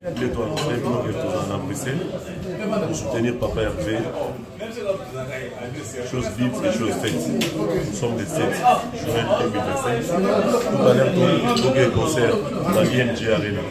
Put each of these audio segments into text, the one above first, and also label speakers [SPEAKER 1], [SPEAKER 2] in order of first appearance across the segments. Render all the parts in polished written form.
[SPEAKER 1] L'étoile, à Bruxelles, pour soutenir Papa Hervé. Chose dite et chose faite. Nous sommes les 7 juin 2025. Tout à l'heure, nous avons un concert dans l'ING Arena.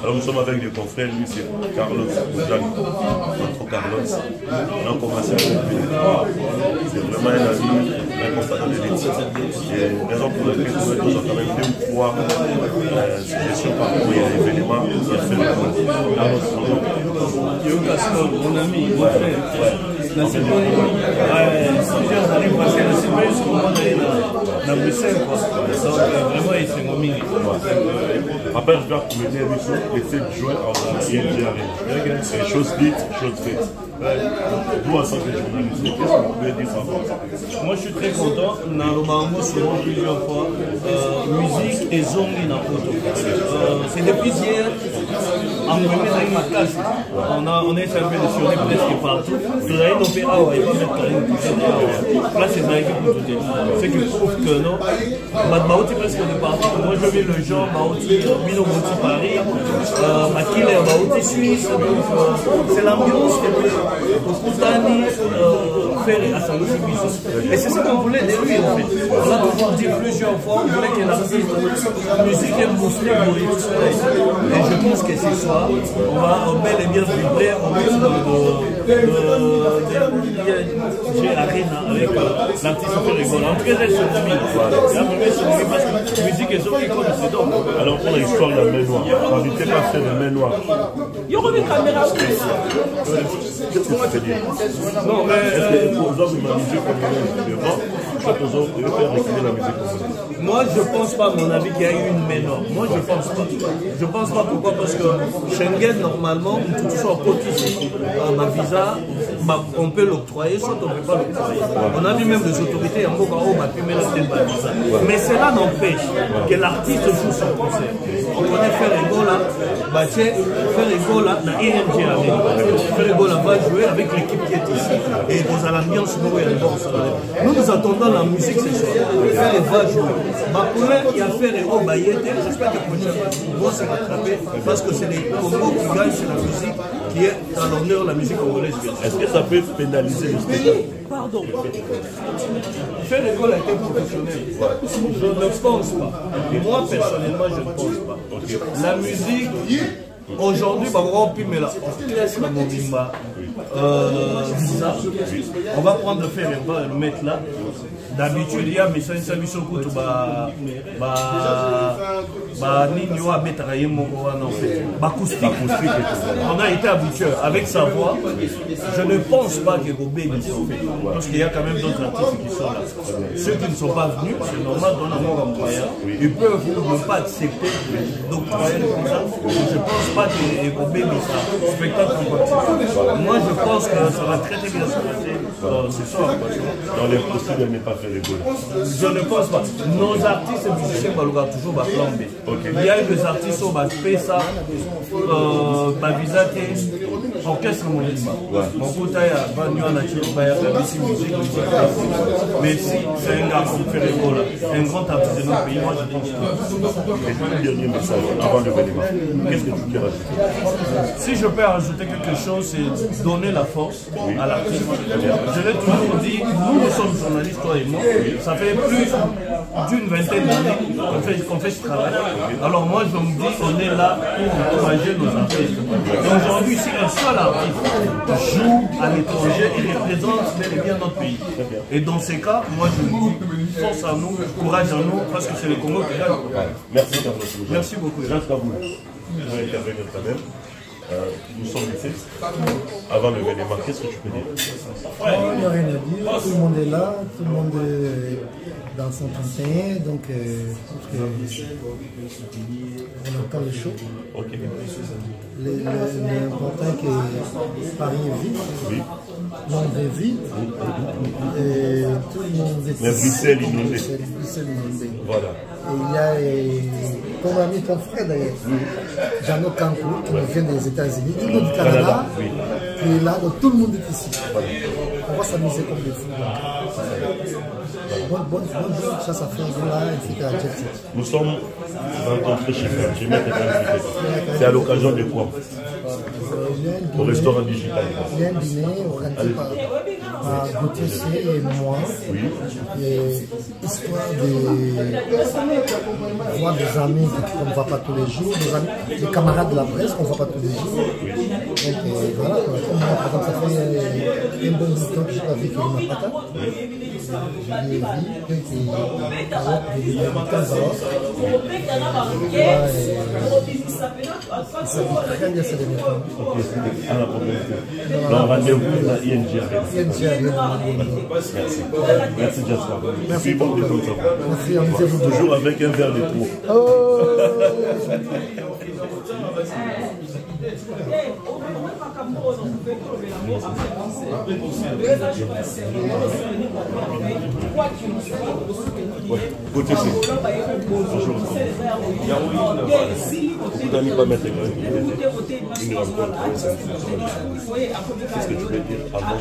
[SPEAKER 1] Alors nous sommes avec des confrères, lui c'est Carlos, notre Carlos. On a commencé avec lui. C'est vraiment un ami, un constat de l'élite. Et raison pour laquelle nous avons quand même 2 ou 3 suggestions par rapport à l'événement qui a fait le coup. Carlos,
[SPEAKER 2] mon ami, mon frère. La cérémonie, plusieurs années passées, la cérémonie, c'est comment d'aller dans Bruxelles, quoi. Donc, vraiment, il s'est remis.
[SPEAKER 1] Après, je dois commenter les 7 juin en ING Arena. C'est chose dite, chose faite. Vous, en tant que journaliste, qu'est-ce que vous pouvez dire par rapport à ça?
[SPEAKER 2] Moi, je suis très content. Normalement, souvent, plusieurs fois, musique et zombie dans photo. C'est depuis hier, en premier avec ma classe, on est servi de sur les presque partout. Là, c'est ma équipe pour tout dire. Ce qui prouve que non, Maouti presque de partout. Moi, je vis le genre Maouti, Mino Maouti Paris, Makile Maouti Suisse. C'est l'ambiance au Koutani, Ferry à Saint-Louis. Et c'est ce qu'on voulait de lui en fait. On l'a toujours dit plusieurs fois, on voulait que l'artiste musique est boostée pour les et je pense que ce soir, on va bel et bien vibrer au rythme j'ai Arena avec l'artiste super rigolo. En tout cas, c'est son ami. La première c'est parce que musique et son qui connaissent donc.
[SPEAKER 1] Alors pour l'histoire de la main noire, n'hésitez pas à faire la main noire.
[SPEAKER 2] Il y aura une caméra.
[SPEAKER 1] Qu'est-ce que tu peux dire?
[SPEAKER 2] Non, mais.
[SPEAKER 1] Est-ce que pour exemple, la musique congolaise devant, supposons de faire récupérer la musique congolaise?
[SPEAKER 2] Moi, je pense pas, à mon avis, qu'il y a eu une main noire. Moi, je pense pas. Je pense pas pourquoi? Parce que Schengen, normalement, tout soit ici, ma visa, on peut l'octroyer, soit on ne peut pas l'octroyer. On a vu même des autorités en Boka, on a pu mettre la visa. Mais cela n'empêche que l'artiste joue son concert. On connaît Ferregola, Ferregola, la ING Ferregola va jouer avec l'équipe qui est ici. Et dans l'ambiance, nous nous attendons la musique ce soir. Ferre va jouer. Makoulin, il y a Ferrego Bayete. J'espère que prochainement, vont se rattraper parce que c'est les Congos qui gagnent, c'est la musique qui est à l'honneur de la musique congolaise.
[SPEAKER 1] Est-ce que ça peut pénaliser le spectacle?
[SPEAKER 2] Pardon. Ferrego a été professionnel. Je ne pense pas. Moi, personnellement, je ne pense pas. La musique, aujourd'hui, on va prendre le fer et le mettre là. D'habitude, il y a mes solutions pour tout on a été habitué avec sa voix. Je ne pense pas que Gobé ne soit fait. Parce qu'il y a quand même d'autres artistes qui sont là. Ceux qui ne sont pas venus, c'est normal dans l'amour employeur. Ils peuvent ne pas accepter d'octroyer le visa. Je ne pense pas que Gobé ne soit spectacle en continu. Moi, je pense que ça va très bien se passer ce soir.
[SPEAKER 1] Dans les possibles, n'est pas fait rigoler.
[SPEAKER 2] Je ne pense pas. Nos artistes musiciens vont toujours plan B. Il y a des artistes qui ont fait ça, orchestre Molimba. Mon côté a venu en musique. Mais si c'est un garçon qui fait l'école, un grand artiste de notre pays, moi je pense pas.
[SPEAKER 1] Et un dernier message avant l'événement. Qu'est-ce que tu peux rajouter?
[SPEAKER 2] Si je peux rajouter quelque chose, c'est donner la force à l'artiste. Je l'ai toujours dit, nous sommes journalistes, toi et moi. Ça fait plus d'une vingtaine d'années qu'on fait ce travail. Alors moi je me dis, on est là pour encourager nos artistes. Et aujourd'hui, si un seul artiste joue à l'étranger, il représente bel et bien notre pays. Et dans ces cas, moi je me dis, force à nous, courage à nous, parce que c'est le Congo qui gagne.
[SPEAKER 1] Merci Carlos.
[SPEAKER 2] Merci beaucoup.
[SPEAKER 1] Merci à vous. Je vais intervenir quand même. Nous sommes ici avant l'événement. Qu'est-ce que tu peux dire?
[SPEAKER 3] Il n'y a rien à dire. Tout le monde est là, tout le monde est dans son 31, donc on entend le show.
[SPEAKER 1] Okay.
[SPEAKER 3] L'important est que Paris est vide,
[SPEAKER 1] oui.
[SPEAKER 3] Londres est vide, et tout le monde est
[SPEAKER 1] mais Bruxelles inondé.
[SPEAKER 3] Bruxelles inondé.
[SPEAKER 1] Voilà.
[SPEAKER 3] il y a ton ami, ton frère d'ailleurs, Jeannot Kankou, qui nous vient des États-Unis, tout le monde du Canada, qui est là, donc tout le monde est ici. On va s'amuser comme des fous. Bonne chasse à faire, etc.
[SPEAKER 1] Nous sommes rencontrés chez Frère. Je vais mettre un c'est à l'occasion de quoi? Au restaurant digital.
[SPEAKER 3] Il y a un dîner organisé par Gauthier C et moi.
[SPEAKER 1] Oui.
[SPEAKER 3] Histoire de voir des amis qu'on ne voit pas tous les jours, des camarades de la presse qu'on ne voit pas tous les jours. Donc voilà, comme ça fait un bon bout de temps que je n'ai pas vu qu'il m'a pas. Je l'ai vu, il s'habille très bien ces derniers temps.
[SPEAKER 1] Rendez-vous à ING Arena. Merci. Merci Jasper. Merci pour les autres. Merci. Toujours avec un verre de trop. Oh. Côté C. Bonjour. Vous n'allez pas mettre une rencontre. Qu'est-ce que tu veux dire avant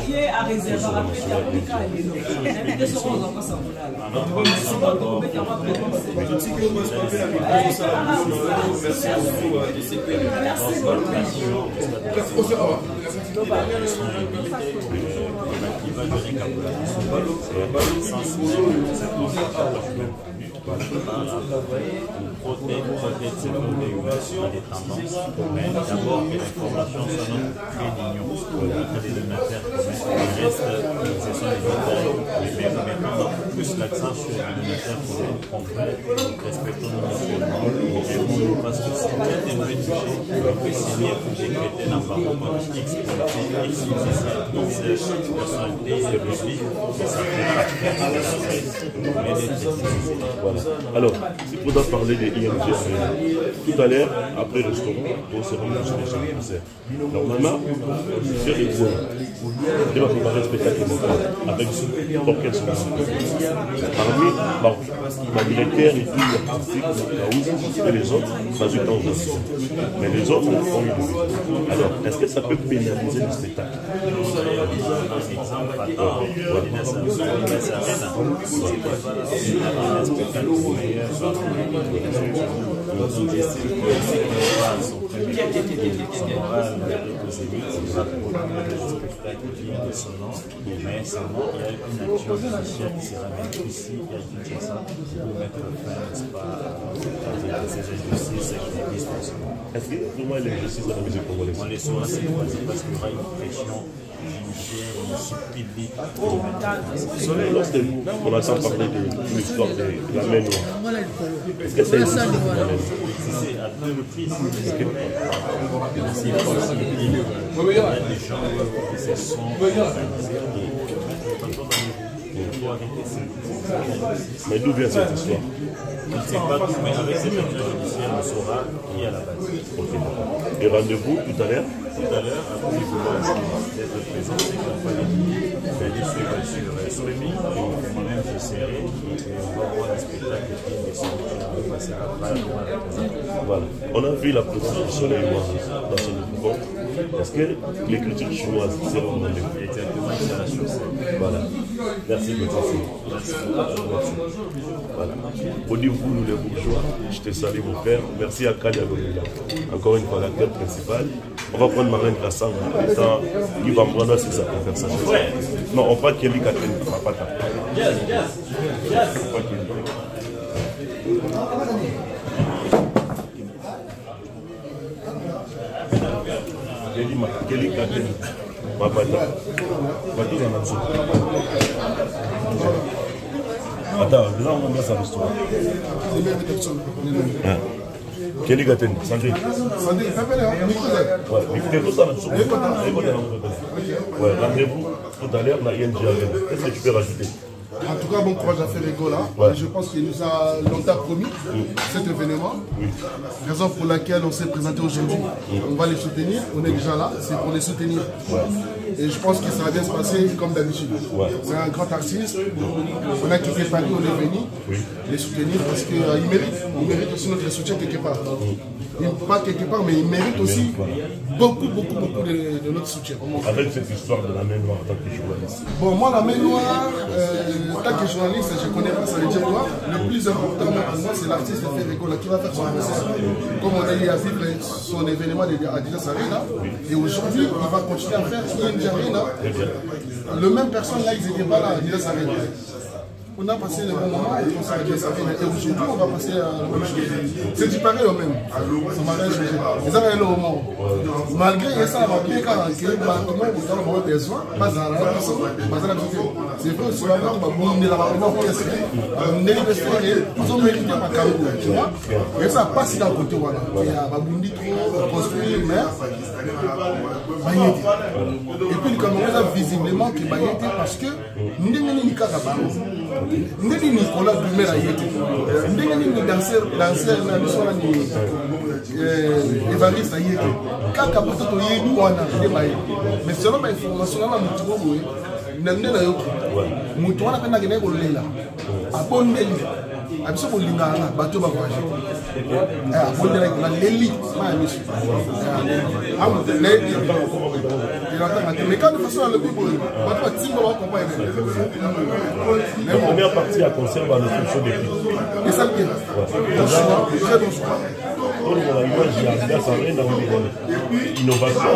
[SPEAKER 4] mais d'abord que l'information soit notre réunion entre les donateurs communs. Le reste, ce sont les détails, mais nous mettons plus l'accent sur les donateurs communs complets, respectons nos musulmans, parce que si quelqu'un veut toucher, on peut signer pour décréter l'embargo contre X politique, X musicien, X personnalité publique, mais ça fait pas
[SPEAKER 1] voilà. Alors, il faudra parler des ING Arena. Tout à l'heure, après le restaurant, on se rend sur les champs de concert. Normalement, je fais l'examen. Je vais préparer un spectacle avec l'orchestre. Parmi ma directeur et tout artistique, et les autres, pas du temps aussi. Mais les autres ont eu le. Alors, est-ce que ça peut pénaliser le spectacle?
[SPEAKER 4] Mais seulement il y a une action judiciaire qui sera menée ici à Kinshasa pour mettre fin, n'est-ce pas, à ces injustices qui existent.
[SPEAKER 1] Est-ce que pour moi l'injustice dans la musique congolaise?
[SPEAKER 4] On les saura cette fois-ci parce qu'il y aura une pression judiciaire, une publique.
[SPEAKER 1] Lorsque on entend parler de l'histoire de la main noire, est-ce que c'est
[SPEAKER 4] C'est à deux reprises. C'est possible. Il y a des gens qui se sont organisés pour arrêter ces.
[SPEAKER 1] Mais d'où vient cette histoire?
[SPEAKER 4] Je ne sais pas tout, mais avec cette action judiciaire, on saura qui est à la base.
[SPEAKER 1] Okay. Et rendez-vous tout à l'heure?
[SPEAKER 4] Tout à l'heure, après vouloir être présent, c'est qu'on va aller suivre sur streaming. Moi-même, je serai et on va voir le spectacle qui est descendu.
[SPEAKER 1] Voilà. On a vu la politique du soleil noir dans ce nouveau. Est-ce que les critiques chinoises seront dans les
[SPEAKER 4] exactement c'est la chose.
[SPEAKER 1] Voilà. Merci Gauthier. Voilà. Au niveau nous les bourgeois, je te salue mon frère. Merci à Kalia Gomila. Encore une fois l'acteur principal. On va prendre Marine Kassang. Il va me prendre sur sa conversation. Non, on prend Kelly Catherine. On va pas taper. Kelly Catherine. Ma pata. Attends, déjà on va mettre ça au restaurant. Kelly Catherine, Sandrine.
[SPEAKER 5] Sandrine,
[SPEAKER 1] ouais, mais tout ça là. Ouais, rendez-vous tout à l'heure dans ING Arena. Qu'est-ce que tu peux rajouter?
[SPEAKER 5] En tout cas, bon courage à Ferrego là.
[SPEAKER 1] Ouais.
[SPEAKER 5] Je pense qu'il nous a longtemps promis cet événement. Oui. Raison pour laquelle on s'est présenté aujourd'hui. On va les soutenir. On est déjà là. C'est pour les soutenir. Ouais. Et je pense que ça va bien se passer comme d'habitude.
[SPEAKER 1] Ouais.
[SPEAKER 5] C'est un grand artiste. On a quitté Paris, on est venu les soutenir parce qu'il mérite aussi notre soutien quelque part. Pas quelque part, mais il mérite aussi beaucoup de notre soutien.
[SPEAKER 1] Avec cette histoire de la main noire en tant que journaliste.
[SPEAKER 5] Bon, moi, la main noire, en tant que journaliste, je connais pas, ça veut dire quoi. Le plus important pour moi, c'est l'artiste Ferrego qui va faire son concert. Comme on a eu à vivre son événement à Adidas Arena. Et aujourd'hui, il va continuer à faire ING Arena. Le même personne là, ils n'étaient pas là à Adidas Arena. On a passé le bon moment et aujourd'hui on va passer à la même chose. C'est du pareil au même. Ça m'a rien changé. Et ça va aller au moment. Malgré ça, on va bien quand on a besoin, c'est vrai, c'est la mort, on est là-bas, on est resté, ils ont mérité ma carrière, tu vois. Et ça passe dans le côté, voilà. Il y a Babundi trop construit, mais et puis le Cameroun a visiblement qui va y être parce que nous n'avons pas nous avons Nicolas Dumer à y être. Nous avons danseur, évariste à y être. Quand on a mais selon ma information, on a
[SPEAKER 1] la première partie à concert va le fonction des prix.
[SPEAKER 5] Et ça bien. Très bon choix.
[SPEAKER 1] Innovation.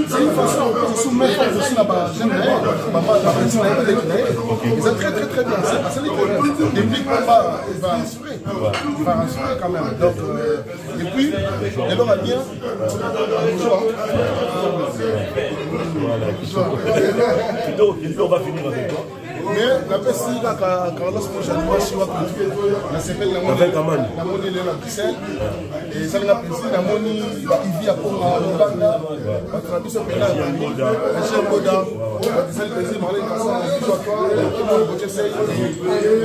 [SPEAKER 5] C'est une façon de soumettre aussi là-bas. J'aime bien. Très bien. C'est le public va assurer. Il va assurer quand même. Donc, et puis, elle aura bien.
[SPEAKER 1] Donc, on va finir avec toi.
[SPEAKER 5] Mais la personne qui a Carlos Pojanua, je vois la s'appelle la monnaie de la Bruxelles. Et ça l'a pensé, la monnaie qui vit à Uganda. La traduction pénale, la chère Boda. C'est le plaisir, Marlène Kassa,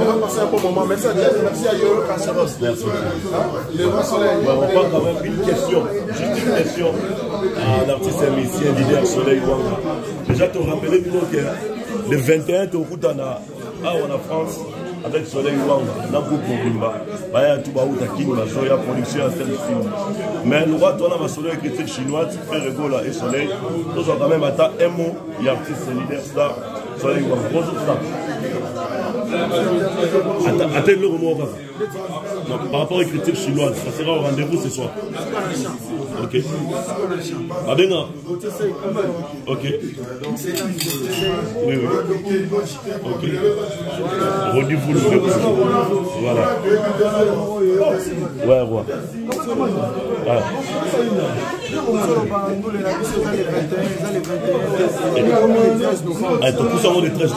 [SPEAKER 5] on va passer un bon moment. Merci à Yoro Kassaros.
[SPEAKER 1] Merci.
[SPEAKER 5] Le grand soleil.
[SPEAKER 1] On prend quand même une question, juste une question à l'artiste émissien Didier Soleil Wanga. Déjà, te rappeler que le 21, tu es en France avec Soleil Wanga, dans le groupe Mobimba. Il y a tout le la production à tel film. Mais nous avons un Soleil critique chinois, Ferrego et Soleil. Nous avons quand même un mot, il y a artiste leader star, Soleil Wanga. Bonjour, ça. Attends le moment. Par rapport aux critiques chinoises, ça sera au rendez-vous ce soir. Ok. Abenga. Ok. Oui. Ok. Rendez-vous le voilà. Ouais. Voilà. Et tout ça, on est 13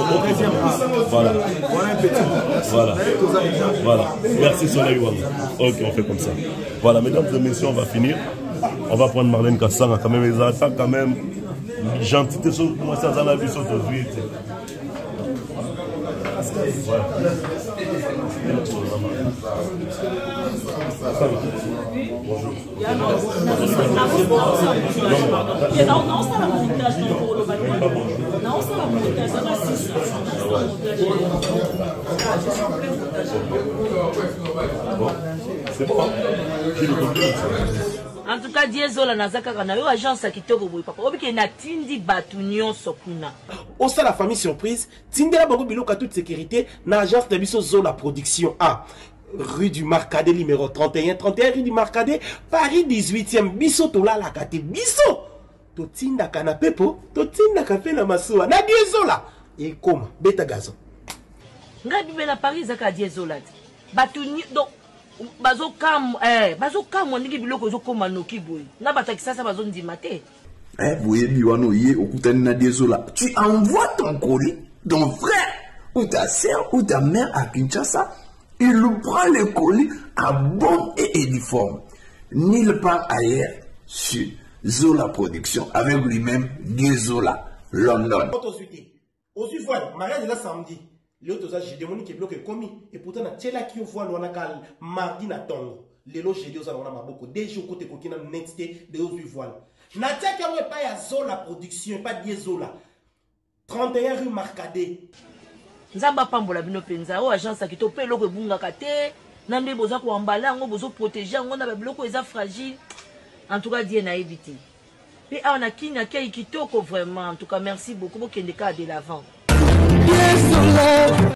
[SPEAKER 1] Voilà. Merci Soleil Wang. Ok, on fait comme ça. Voilà, mesdames et messieurs, on va finir. On va prendre Marlène Kassa, quand même, les attaques, quand même. Gentité, comment ça, dans la vie, aujourd'hui. Bonjour. C'est bon.
[SPEAKER 6] En tout cas, Diezola Nazaka na yo agence à kitoko boy papa. Obi ke na tindi batu nyonso kuna.
[SPEAKER 7] Au sein la famille surprise, tindela bango biloko toute sécurité na agence de biso Zola Production A. Rue du Marcadet numéro 31 rue du Marcadet, Paris 18e, biso tola la kate biso. Totinda canapé po, totinda café na masuwa. Na Diezola. Et comment beta gazo.
[SPEAKER 6] Nga bibe na Paris zaka Diezola. Batu donc bazo kam ndiki biloko zo koma noki boy. Na batakisa sa bazo ndima te.
[SPEAKER 8] Boye biwano ye okutani na Diezola. Tu envoies ton colis, ton frère ou ta sœur ou ta mère à Kinshasa. Il prend le colis à bon et uniforme. Nulle part ailleurs sur Zola Production avec lui-même Diezola London.
[SPEAKER 7] Aussi voilà, mariage de la samedi. L'autre j'ai demandé qu'il bloque commis et pourtant na tela qui voit l'on a mardi na tongo. lelo jeudi aux alona maboko déjà côté kokina netité de aux voilà natia qui a pas ya Zola production pas die Zola 31 rue Marcadet
[SPEAKER 6] nzamba pambola bino penza o agence akito pe loko ebungaka te nande boza ko embala ngo bozo protéger ngo na biloko eza fragile en tout cas die na éviter et on a qui na kitoko vraiment en tout cas merci beaucoup pour qu'il de l'avant.